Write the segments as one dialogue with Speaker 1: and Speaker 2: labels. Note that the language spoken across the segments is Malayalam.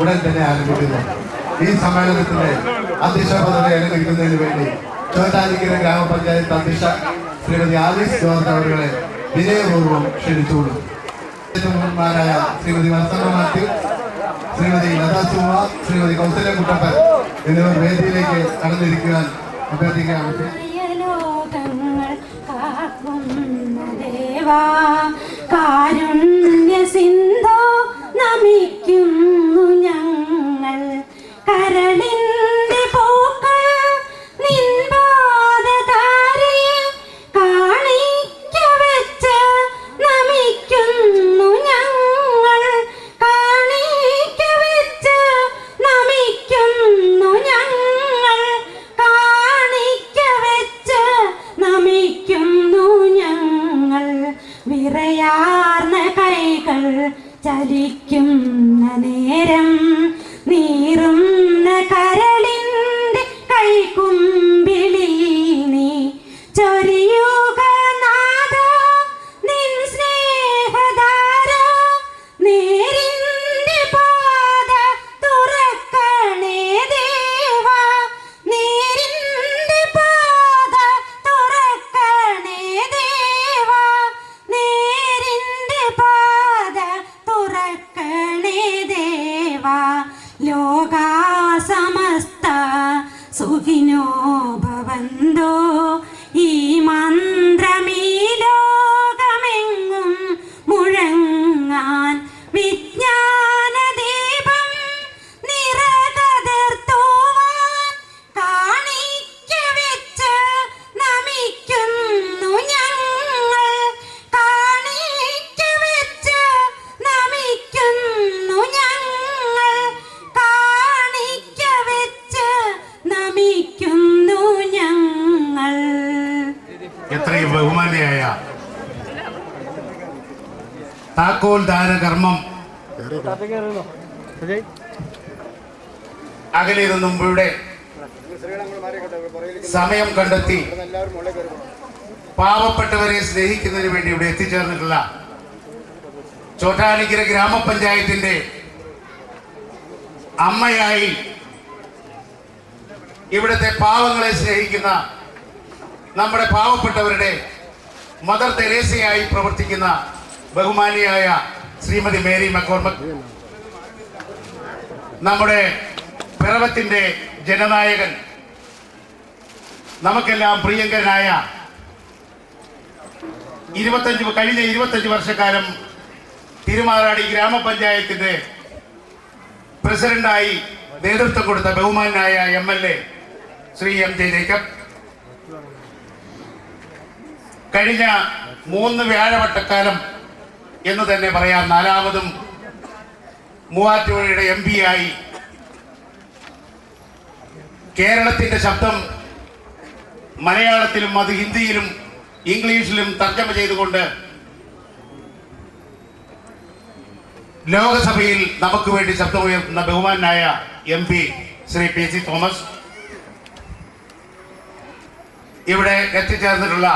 Speaker 1: ഉടൻ തന്നെ ആരംഭിക്കുന്നു. ഈ സമ്മേളനത്തിന്റെ അധ്യക്ഷ പദവി അലങ്കരിക്കുന്നതിന് വേണ്ടി ചോറ്റാനിക്കര ഗ്രാമപഞ്ചായത്ത് അധ്യക്ഷ ശ്രീമതി ആലീസ് ജോർജ് അവരുടെ വിനയപൂർവ്വം ക്ഷണിച്ചുകൊള്ളുന്നു. ായ ശ്രീമതി വത്സന മാത്യു, ശ്രീമതി ലതാ സുകുമാർ, ശ്രീമതി കൗസല്യ കുട്ടപ്പൻ എന്നിവർ വേദിയിലേക്ക് കടന്നിരിക്കുവാൻ അഭ്യർത്ഥിക്കുകയാണ്.
Speaker 2: കാരുണ്യസിന്ധോ നമിക്കുന്നു ഞങ്ങൾ കരളിന്റെ പൂക്കൾ നിൻപാദധാരയിൽ കാണിക്ക വെച്ച് നമിക്കുന്നു ഞങ്ങൾ കാണിക്ക വെച്ച് നമിക്കുന്നു ഞങ്ങൾ കാണിക്ക വെച്ച് നമിക്കുന്നു ഞങ്ങൾ വിറയാർന്ന കൈകൾ ചലിക്കുന്ന നേരം നീറുന്ന കരളിന്റെ കൈകുമ്പിളി നീ ചൊരിയുക നാഥ നിൻ സ്നേഹധാര നേരിന്റെ പാത തുറക്കണേ ദേവാ നേരിന്റെ പാത തുറക്കണേ ദേവാ നേരിന്റെ പാത തുറക്കണേ ദേവാ
Speaker 3: താക്കോൽ ദാന കർമ്മം അകലെ നിന്നും ഇവിടെ സമയം കണ്ടെത്തി പാവപ്പെട്ടവരെ സ്നേഹിക്കുന്നതിന് വേണ്ടി ഇവിടെ എത്തിച്ചേർന്നിട്ടുള്ള ചോറ്റാനിക്കര ഗ്രാമപഞ്ചായത്തിന്റെ അമ്മയായി ഇവിടുത്തെ പാവങ്ങളെ സ്നേഹിക്കുന്ന നമ്മുടെ പാവപ്പെട്ടവരുടെ മദർ തെരേസയായി പ്രവർത്തിക്കുന്ന ബഹുമാനിയായ ശ്രീമതി മേരി മക്കോർമക്, നമ്മുടെ പിറവത്തിന്റെ ജനനായകൻ, നമുക്കെല്ലാം പ്രിയങ്കരനായ കഴിഞ്ഞ 25 വർഷക്കാലം തിരുമാറാടി ഗ്രാമപഞ്ചായത്തിന്റെ പ്രസിഡന്റായി നേതൃത്വം കൊടുത്ത ബഹുമാനായ MLA ശ്രീ MJ ജേക്കബ്, കഴിഞ്ഞ 3 വ്യാഴവട്ടക്കാലം എന്ന് തന്നെ പറയാം, 4ാമതും മൂവാറ്റുപുഴയുടെ MP ആയി കേരളത്തിന്റെ ശബ്ദം മലയാളത്തിലും അത് ഹിന്ദിയിലും ഇംഗ്ലീഷിലും തർജ്ജമ ചെയ്തുകൊണ്ട് ലോകസഭയിൽ നമുക്ക് വേണ്ടി ശബ്ദമുയർത്തുന്ന ബഹുമാനായ MP ശ്രീ PC തോമസ്, ഇവിടെ എത്തിച്ചേർന്നിട്ടുള്ള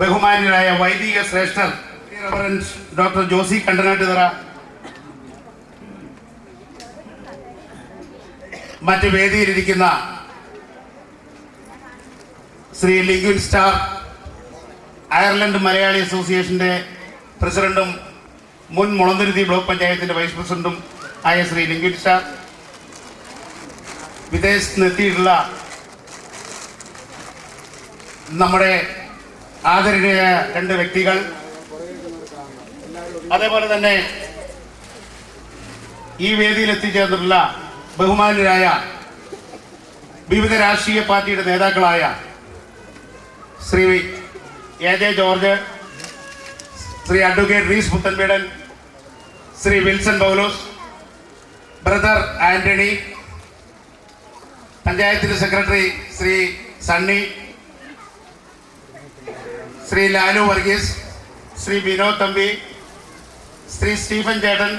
Speaker 3: ബഹുമാന്യരായ വൈദിക ശ്രേഷ്ഠർ റവറൻഡ് ഡോക്ടർ ജോസി കണ്ടനാട്ടുതറ, മറ്റ് വേദിയിലിരിക്കുന്ന ശ്രീ ലിങ്ക്വിൻ സ്റ്റാർ, അയർലൻഡ് മലയാളി അസോസിയേഷന്റെ പ്രസിഡന്റും മുൻ മുളന്തുരുത്തി ബ്ലോക്ക് പഞ്ചായത്തിന്റെ വൈസ് പ്രസിഡന്റും ആയ ശ്രീ ലിങ്ക്വിൻ സ്റ്റാർ, വിദേശത്ത് നിന്നെത്തിയിട്ടുള്ള നമ്മുടെ ആദരണീയ 2 വ്യക്തികൾ, അതേപോലെ തന്നെ ഈ വേദിയിൽ എത്തിച്ചേർന്നിട്ടുള്ള ബഹുമാന്യരായ വിവിധ രാഷ്ട്രീയ പാർട്ടിയുടെ നേതാക്കളായ Shri AJ George, Shri advocate Rees Puthanpeedan, Shri Wilson Paulose, brother Antony, പഞ്ചായത്തിന്റെ secretary Shri Sunny, Shri Lalu Varghese, Shri Vinod Thampi, Shri Stephen ചേട്ടൻ,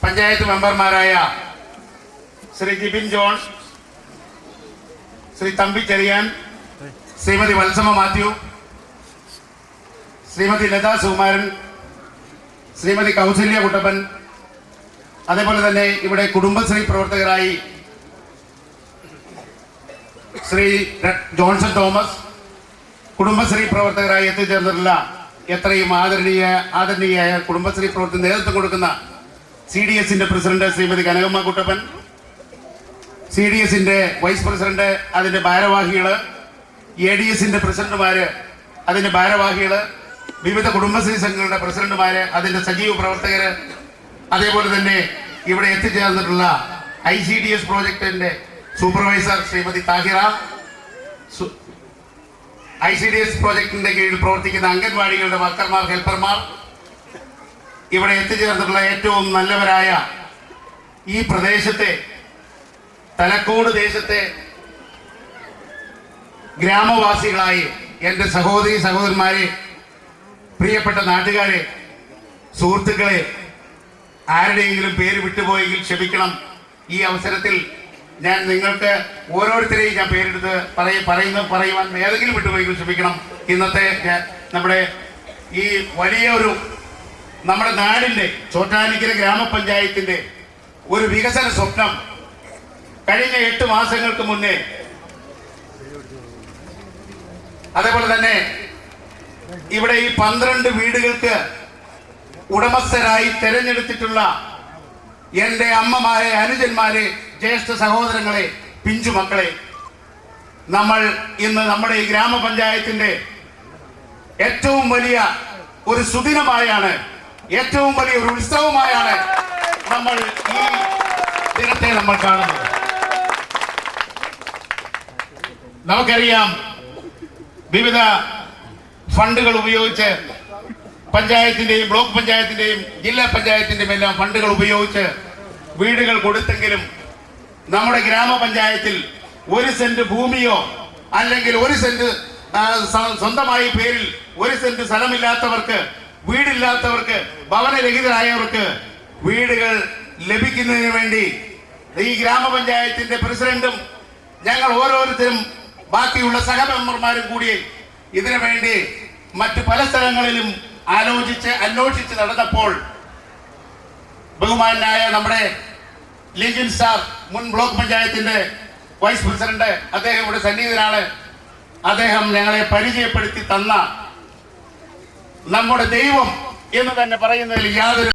Speaker 3: പഞ്ചായത്ത് മെമ്പർമാരായ ശ്രീ ജിബിൻ ജോൺ, ശ്രീ തമ്പി ചെറിയാൻ, ശ്രീമതി വത്സമ മാത്യു, ശ്രീമതി ലതാ സുകുമാരൻ, ശ്രീമതി കൗസല്യ കുട്ടപ്പൻ, അതേപോലെ തന്നെ ഇവിടെ കുടുംബശ്രീ പ്രവർത്തകരായി ശ്രീ ജോൺസൺ തോമസ്, കുടുംബശ്രീ പ്രവർത്തകരായി എത്തിച്ചേർന്നിട്ടുള്ള എത്രയും ആദരണീയായ കുടുംബശ്രീ പ്രവർത്തന നേതൃത്വം കൊടുക്കുന്ന CDSന്റെ പ്രസിഡന്റ് ശ്രീമതി കനകമ്മ കുട്ടപ്പൻ, CDSന്റെ വൈസ് പ്രസിഡന്റ്, അതിന്റെ ഭാരവാഹികള്, ADSന്റെ പ്രസിഡന്റുമാര്, അതിന്റെ ഭാരവാഹികള്, വിവിധ കുടുംബശ്രീ സംഘങ്ങളുടെ പ്രസിഡന്റുമാര്, അതിന്റെ സജീവ പ്രവർത്തകര്, അതേപോലെ തന്നെ ഇവിടെ എത്തിച്ചേർന്നിട്ടുള്ള ICDS പ്രോജക്ടിന്റെ സൂപ്പർവൈസർ ശ്രീമതി താഹിറ, ICDS പ്രോജക്ടിന്റെ കീഴിൽ പ്രവർത്തിക്കുന്ന അംഗൻവാടികളുടെ വർക്കർമാർ, ഹെൽപ്പർമാർ, ഇവിടെ എത്തിച്ചേർന്നിട്ടുള്ള ഏറ്റവും നല്ലവരായ ഈ പ്രദേശത്തെ തലക്കോട് ദേശത്തെ ഗ്രാമവാസികളായി എൻ്റെ സഹോദരി സഹോദരന്മാരെ, പ്രിയപ്പെട്ട നാട്ടുകാരെ, സുഹൃത്തുക്കളെ, ആരുടെയെങ്കിലും പേര് വിട്ടുപോയെങ്കിൽ ക്ഷമിക്കണം. ഈ അവസരത്തിൽ ഞാൻ നിങ്ങൾക്ക് ഓരോരുത്തരെയും ഞാൻ പേരെടുത്ത് പറയുവാൻ ഏതെങ്കിലും വിട്ടുപോയെങ്കിൽ ക്ഷമിക്കണം. ഇന്നത്തെ നമ്മുടെ ഈ വലിയൊരു നമ്മുടെ നാടിൻ്റെ ചോറ്റാനിക്കര ഗ്രാമപഞ്ചായത്തിൻ്റെ ഒരു വികസന സ്വപ്നം കഴിഞ്ഞ 8 മാസങ്ങൾക്ക് മുന്നേ, അതേപോലെ തന്നെ ഇവിടെ ഈ 12 വീടുകൾക്ക് ഉടമസ്ഥരായി തെരഞ്ഞെടുത്തിട്ടുള്ള എൻ്റെ അമ്മമാരെ, അനുജന്മാരെ, ജ്യേഷ്ഠ സഹോദരങ്ങളെ, പിഞ്ചുമക്കളെ, നമ്മൾ ഇന്ന് നമ്മുടെ ഈ ഗ്രാമപഞ്ചായത്തിന്റെ ഏറ്റവും വലിയ ഒരു സുദിനമായാണ്, ഏറ്റവും വലിയ ഒരു ഉത്സവമായാണ് നമ്മൾ ഈ ദിനത്തെ നമ്മൾ കാണുന്നത്. നമുക്കറിയാം, വിവിധ ഫണ്ടുകൾ ഉപയോഗിച്ച് പഞ്ചായത്തിന്റെയും ബ്ലോക്ക് പഞ്ചായത്തിന്റെയും ജില്ലാ പഞ്ചായത്തിന്റെയും എല്ലാം ഫണ്ടുകൾ ഉപയോഗിച്ച് വീടുകൾ കൊടുത്തെങ്കിലും നമ്മുടെ ഗ്രാമപഞ്ചായത്തിൽ 1 സെന്റ് ഭൂമിയോ അല്ലെങ്കിൽ 1 സെന്റ് സ്വന്തമായി പേരിൽ 1 സെന്റ് സ്ഥലമില്ലാത്തവർക്ക് വീടില്ലാത്തവർക്ക്, ഭവനരഹിതരായവർക്ക് വീടുകൾ ലഭിക്കുന്നതിന് വേണ്ടി ഈ ഗ്രാമപഞ്ചായത്തിന്റെ പ്രസിഡന്റും ഞങ്ങൾ ഓരോരുത്തരും ബാക്കിയുള്ള സഹമെമ്പർമാരും കൂടി ഇതിനു വേണ്ടി മറ്റു പല സ്ഥലങ്ങളിലും അന്വേഷിച്ച് നടന്നപ്പോൾ ബഹുമാനായ നമ്മുടെ ലിങ്കിൻ സാർ, മുൻ ബ്ലോക്ക് പഞ്ചായത്തിന്റെ വൈസ് പ്രസിഡന്റ്, അദ്ദേഹം ഇവിടെ സന്നിഹിതനാണ്. അദ്ദേഹം ഞങ്ങളെ പരിചയപ്പെടുത്തി തന്ന നമ്മുടെ ദൈവം എന്ന് തന്നെ പറയുന്നതിൽ യാതൊരു